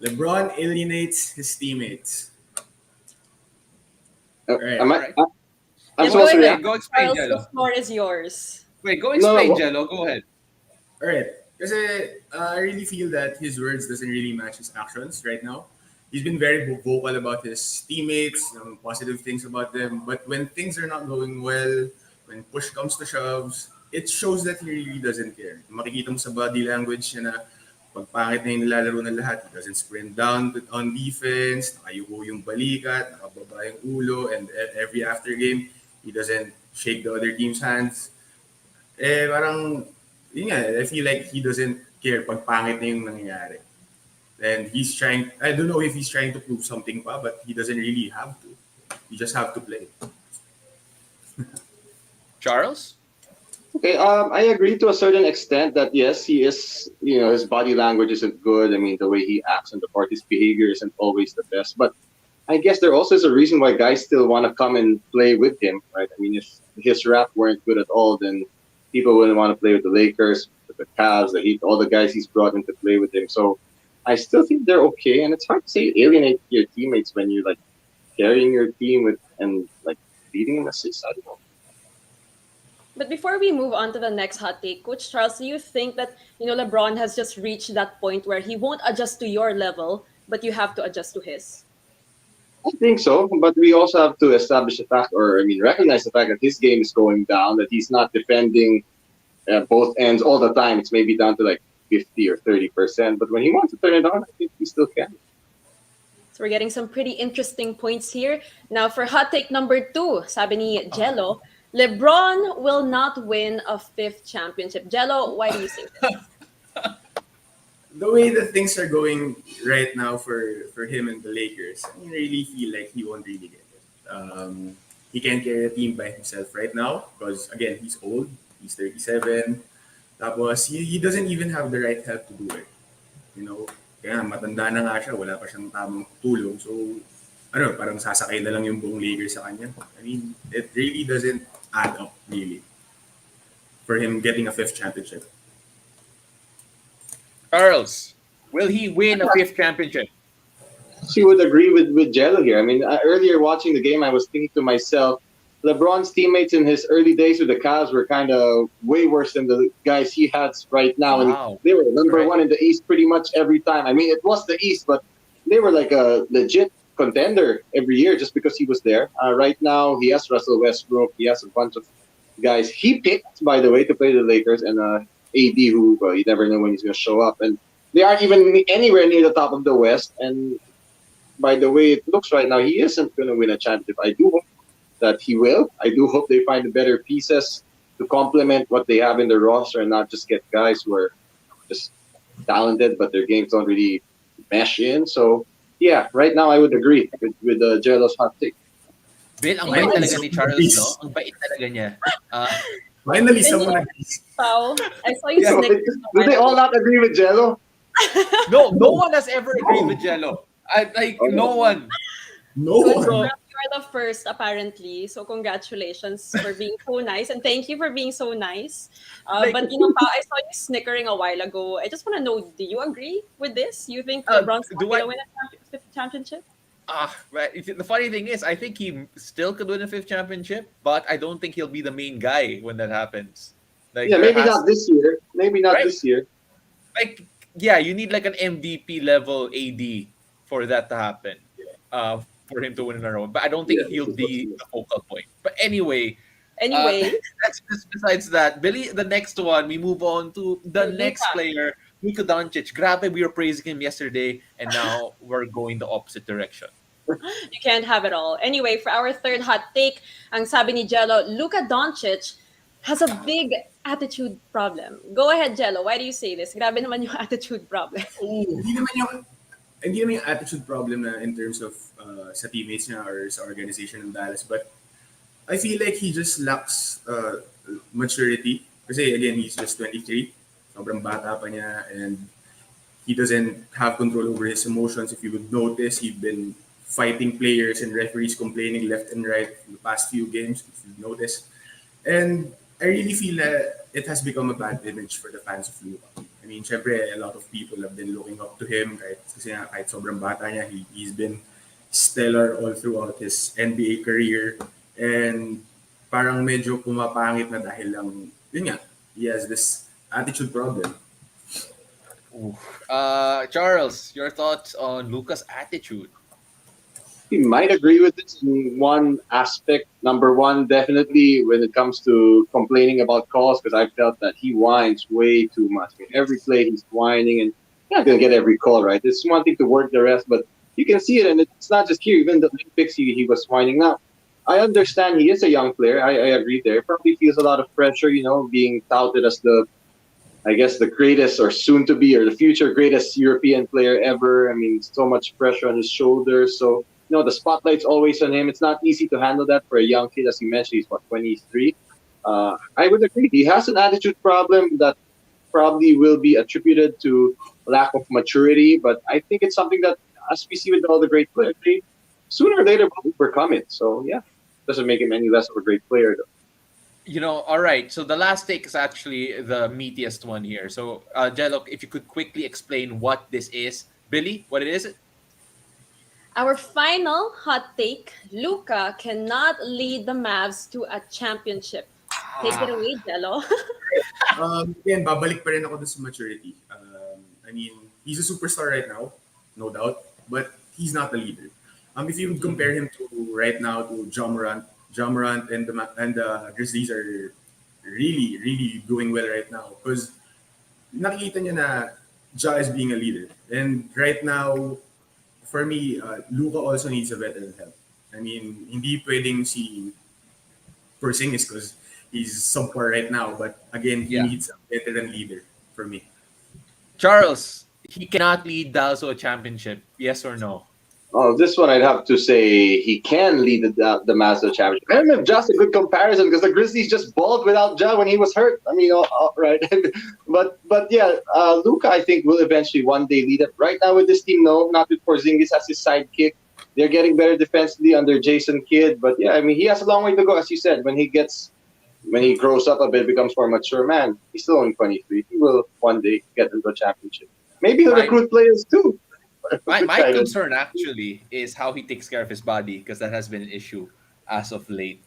LeBron alienates his teammates. Right. Am All I? right. I'm Go supposed to explain. react. Go explain, Charles, the Jello. floor is yours. Wait, go No, explain, no. Jello. Go ahead. Alright. Kasi I really feel that his words doesn't really match his actions right now. He's been very vocal about his teammates, positive things about them. But when things are not going well, when push comes to shoves, it shows that he really doesn't care. Makikita mo sa body language niya na pagpangit na yung nilalaro ng lahat, he doesn't sprint down on defense, nakayuko yung balikat, nakababa yung ulo, and every after game, he doesn't shake the other team's hands. Parang, yun nga, I feel like he doesn't care pag pangit na yung nangyayari. And he's trying, I don't know if he's trying to prove something pa, but he doesn't really have to. You just have to play. Charles? Okay, I agree to a certain extent that yes, he is. His body language isn't good. I mean, the way he acts on the court, his behavior isn't always the best. But I guess there also is a reason why guys still want to come and play with him, right? I mean, if his rap weren't good at all, then people wouldn't want to play with the Lakers, with the Cavs, the Heat, all the guys he's brought in to play with him. So I still think they're okay, and it's hard to say alienate your teammates when you're like carrying your team with and like leading in assists. I don't know. But before we move on to the next hot take, Coach Charles, do you think that LeBron has just reached that point where he won't adjust to your level, but you have to adjust to his? I think so, but we also have to establish the fact, or I mean, recognize the fact that his game is going down, that he's not defending both ends all the time. It's maybe down to like 50 or 30%, but when he wants to turn it on, I think he still can. So we're getting some pretty interesting points here. Now for hot take number 2, sabi ni Gelo, LeBron will not win a 5th championship. Gelo, why do you say this? The way that things are going right now for him and the Lakers, I really feel like he won't really get it. He can't carry a team by himself right now because, again, he's old. He's 37. Tapos, he doesn't even have the right help to do it. Kaya matanda na nga siya, wala pa siyang tamang tulong. So, parang sasakay na lang yung buong Lakers sa kanya. I mean, it really doesn't add up, really, for him getting a 5th championship. Charles, will he win a 5th championship? She would agree with Jello here. I mean, earlier watching the game, I was thinking to myself, LeBron's teammates in his early days with the Cavs were kind of way worse than the guys he has right now. Wow. And they were number one in the East pretty much every time. I mean, it was the East, but they were like a legit contender every year just because he was there. Right now, he has Russell Westbrook. He has a bunch of guys he picked, by the way, to play the Lakers, and AD, who you never know when he's going to show up. And they aren't even anywhere near the top of the West. And by the way it looks right now, he isn't going to win a championship. I do hope that he will. I do hope they find better pieces to complement what they have in the roster and not just get guys who are just talented, but their games don't really mesh in. So, yeah, right now I would agree with Jelo's hot take. Bill, ang bait talaga ni Charles, no? Ang bait talaga niya. Finally, someone agrees. Pao, I saw you Yeah, snicker. do they all not agree with Jello? No one has ever agreed with Jello. No one. No Good one. job. You're the first, apparently. So congratulations for being so nice, and thank you for being so nice. But Pao, I saw you snickering a while ago. I just want to know: do you agree with this? You think LeBron's not going to win a 5th championship? Right. The funny thing is, I think he still could win a 5th championship, but I don't think he'll be the main guy when that happens. Yeah, maybe not this year. Maybe not this year. You need like an MVP level AD for that to happen. For him to win in a row. But I don't think he'll be the focal point. But anyway, that's just besides that. Billy, the next one, we move on to the next player, Luka Doncic. Grabe, we were praising him yesterday, and now we're going the opposite direction. You can't have it all. Anyway, for our third hot take, ang sabi ni Gelo, Luka Doncic has a big attitude problem. Go ahead, Gelo. Why do you say this? Grabe naman yung attitude problem. Hindi naman yung attitude problem na in terms of sa teammates niya or sa organization ng Dallas, but I feel like he just lacks maturity. Kasi again, he's just 23. Sobrang bata pa niya, and he doesn't have control over his emotions. If you would notice, he's been fighting players and referees complaining left and right in the past few games, if you notice. And I really feel that it has become a bad image for the fans of Luka. I mean, syempre, a lot of people have been looking up to him kasi nga, kahit sobrang bata niya, he's been stellar all throughout his NBA career. And parang medyo pumapangit na dahil lang, yun nga, he has this attitude problem. Ooh. Charles, your thoughts on Luka's attitude? You might agree with this in one aspect. Number one, definitely when it comes to complaining about calls, because I felt that he whines way too much. I mean, every play he's whining, and you're not going to get every call, right? It's one thing to work the rest, but you can see it, and it's not just here. Even the Olympics, he was whining. Now, I understand he is a young player. I agree there. Probably feels a lot of pressure, being touted as I guess, the greatest or soon to be or the future greatest European player ever. I mean, so much pressure on his shoulders. So, the spotlight's always on him. It's not easy to handle that for a young kid. As you mentioned, he's, 23? I would agree. He has an attitude problem that probably will be attributed to lack of maturity. But I think it's something that, as we see with all the great players, they sooner or later will overcome it. So, yeah, doesn't make him any less of a great player, though. All right. So the last take is actually the meatiest one here. So, Gelo, if you could quickly explain what this is. Billy, what it is? Our final hot take: Luka cannot lead the Mavs to a championship. Take it away, Gelo. Again, babalik pa rin ako dun sa maturity. I mean, he's a superstar right now, no doubt, but he's not the leader. If you would compare him to right now to Ja Morant and the Grizzlies are really, really doing well right now because nakikita niya na Ja is being a leader. And right now, for me, Luka also needs a veteran help. I mean, hindi pwedeng si Porzingis because he's subpar right now. But again, he needs a veteran leader for me. Charles, he cannot lead Dallas to a championship. Yes or no? Oh, this one I'd have to say he can lead the Mavs to the championship. I don't know if Ja's a good comparison because the Grizzlies just balled without Ja when he was hurt. I mean, right. but yeah, Luka I think will eventually one day lead it. Right now with this team, no, not with Porzingis as his sidekick. They're getting better defensively under Jason Kidd. But yeah, I mean, he has a long way to go, as you said. When he grows up a bit, becomes more mature, man, he's still only 23. He will one day get into a championship. Maybe he'll recruit players too. My concern actually is how he takes care of his body because that has been an issue as of late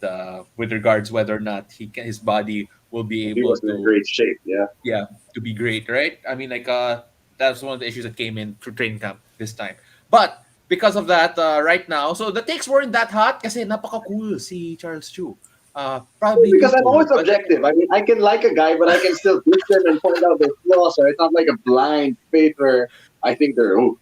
with regards whether or not his body will be He able was in great shape, yeah. to be great, right? I mean, that's one of the issues that came in through training camp this time. But because of that, right now, so the takes weren't that hot kasi napaka-cool si Charles Tiu. Probably because I'm cool, always but- objective. I mean, I can like a guy, but I can still listen and point out their flaws. So it's not like a blind faith where I think they're